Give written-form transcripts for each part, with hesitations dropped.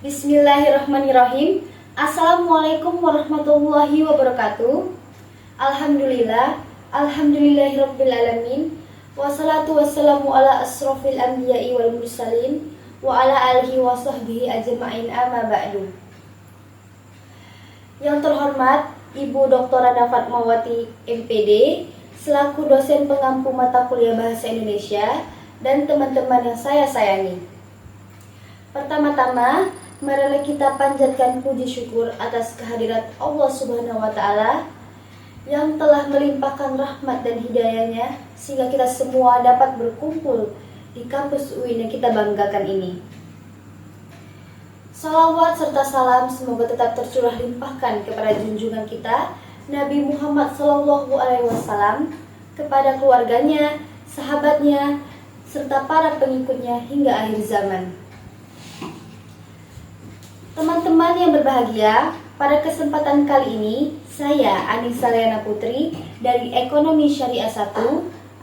Bismillahirrahmanirrahim. Assalamualaikum warahmatullahi wabarakatuh. Alhamdulillahirrabbilalamin. Wassalatu wassalamu ala asrofil anbiya'i wal mursalin wa ala alihi wa sahbihi ajma'in amma ba'du. Yang terhormat Ibu Dr. Rana Fatmawati MPD selaku dosen pengampu mata kuliah Bahasa Indonesia dan teman-teman yang saya sayangi. Pertama-tama, marilah kita panjatkan puji syukur atas kehadirat Allah Subhanahu wa Ta'ala yang telah melimpahkan rahmat dan hidayahnya sehingga kita semua dapat berkumpul di kampus UIN yang kita banggakan ini. Salawat serta salam semoga tetap tercurah limpahkan kepada junjungan kita Nabi Muhammad SAW, kepada keluarganya, sahabatnya, serta para pengikutnya hingga akhir zaman. Teman-teman yang berbahagia, pada kesempatan kali ini saya Anissa Liana Putri dari Ekonomi Syariah 1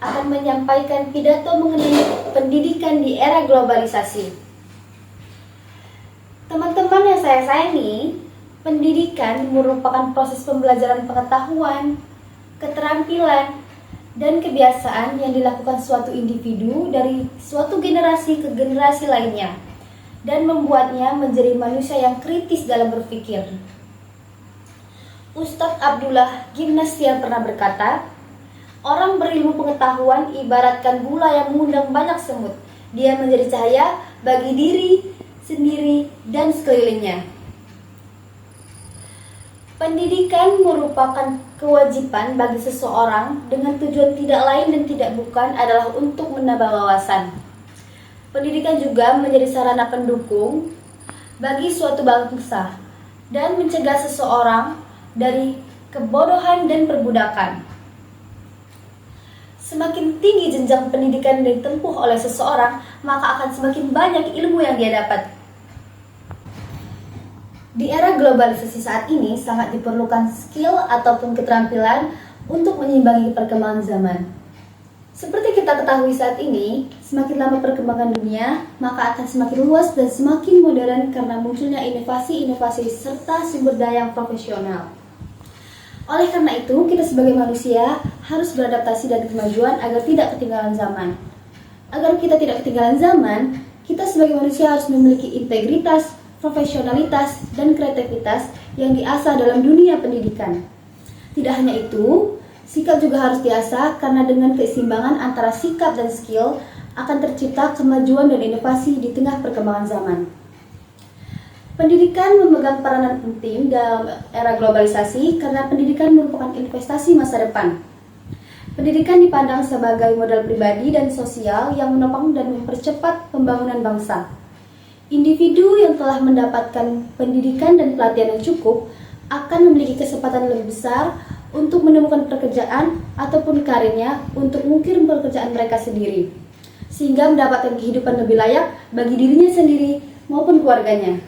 akan menyampaikan pidato mengenai pendidikan di era globalisasi. Teman-teman yang saya sayangi, pendidikan merupakan proses pembelajaran pengetahuan, keterampilan, dan kebiasaan yang dilakukan suatu individu dari suatu generasi ke generasi lainnya dan membuatnya menjadi manusia yang kritis dalam berpikir. Ustadz Abdullah Gimnastiar pernah berkata, orang berilmu pengetahuan ibaratkan gula yang mengundang banyak semut. Dia menjadi cahaya bagi diri sendiri dan sekelilingnya. Pendidikan merupakan kewajiban bagi seseorang dengan tujuan tidak lain dan tidak bukan adalah untuk menambah wawasan. Pendidikan juga menjadi sarana pendukung bagi suatu bangsa dan mencegah seseorang dari kebodohan dan perbudakan. Semakin tinggi jenjang pendidikan yang ditempuh oleh seseorang, maka akan semakin banyak ilmu yang dia dapat. Di era globalisasi saat ini sangat diperlukan skill ataupun keterampilan untuk menyimbangi perkembangan zaman. Seperti kita ketahui saat ini, semakin lama perkembangan dunia, maka akan semakin luas dan semakin modern karena munculnya inovasi-inovasi serta sumber daya yang profesional. Oleh karena itu, kita sebagai manusia harus beradaptasi dan kemajuan agar tidak ketinggalan zaman. Agar kita tidak ketinggalan zaman, kita sebagai manusia harus memiliki integritas, profesionalitas, dan kreativitas yang diasah dalam dunia pendidikan. Tidak hanya itu, sikap juga harus diasah karena dengan keseimbangan antara sikap dan skill akan tercipta kemajuan dan inovasi di tengah perkembangan zaman. Pendidikan memegang peranan penting dalam era globalisasi karena pendidikan merupakan investasi masa depan. Pendidikan dipandang sebagai modal pribadi dan sosial yang menopang dan mempercepat pembangunan bangsa. Individu yang telah mendapatkan pendidikan dan pelatihan yang cukup akan memiliki kesempatan lebih besar untuk menemukan pekerjaan ataupun karirnya untuk mengukir pekerjaan mereka sendiri, sehingga mendapatkan kehidupan lebih layak bagi dirinya sendiri maupun keluarganya.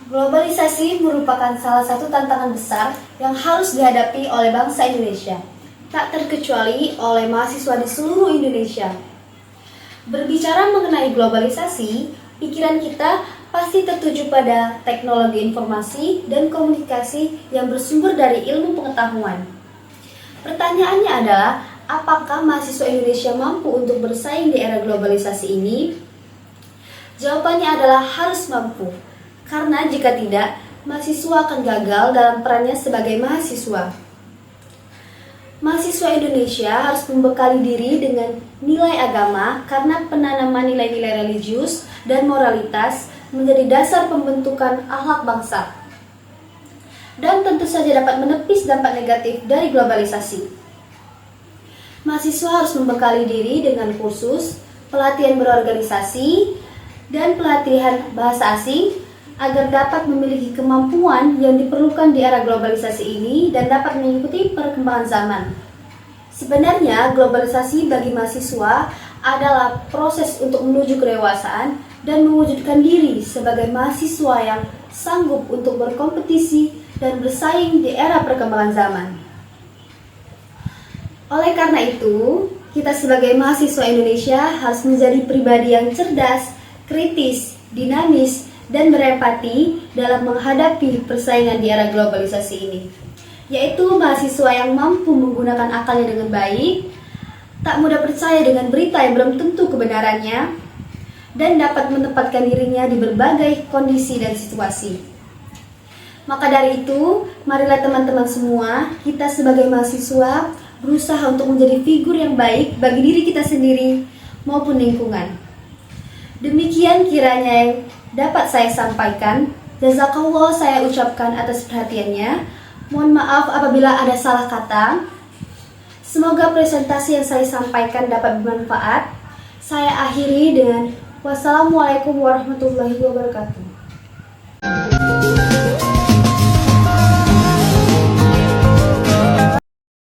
Globalisasi merupakan salah satu tantangan besar yang harus dihadapi oleh bangsa Indonesia, tak terkecuali oleh mahasiswa di seluruh Indonesia. Berbicara mengenai globalisasi, pikiran kita pasti tertuju pada teknologi informasi dan komunikasi yang bersumber dari ilmu pengetahuan. Pertanyaannya adalah, apakah mahasiswa Indonesia mampu untuk bersaing di era globalisasi ini? Jawabannya adalah harus mampu, karena jika tidak, mahasiswa akan gagal dalam perannya sebagai mahasiswa. Mahasiswa Indonesia harus membekali diri dengan nilai agama karena penanaman nilai-nilai religius dan moralitas menjadi dasar pembentukan akhlak bangsa. Dan tentu saja dapat menepis dampak negatif dari globalisasi. Mahasiswa harus membekali diri dengan kursus, pelatihan berorganisasi, dan pelatihan bahasa asing agar dapat memiliki kemampuan yang diperlukan di era globalisasi ini dan dapat mengikuti perkembangan zaman. Sebenarnya, globalisasi bagi mahasiswa adalah proses untuk menuju kedewasaan dan mewujudkan diri sebagai mahasiswa yang sanggup untuk berkompetisi dan bersaing di era perkembangan zaman. Oleh karena itu, kita sebagai mahasiswa Indonesia harus menjadi pribadi yang cerdas, kritis, dinamis, dan berempati dalam menghadapi persaingan di era globalisasi ini, yaitu mahasiswa yang mampu menggunakan akalnya dengan baik, tak mudah percaya dengan berita yang belum tentu kebenarannya, dan dapat menempatkan dirinya di berbagai kondisi dan situasi. Maka dari itu, marilah teman-teman semua, kita sebagai mahasiswa berusaha untuk menjadi figur yang baik bagi diri kita sendiri maupun lingkungan. Demikian kiranya yang dapat saya sampaikan. Jazakallah saya ucapkan atas perhatiannya. Mohon maaf apabila ada salah kata. Semoga presentasi yang saya sampaikan dapat bermanfaat. Saya akhiri dengan wassalamualaikum warahmatullahi wabarakatuh.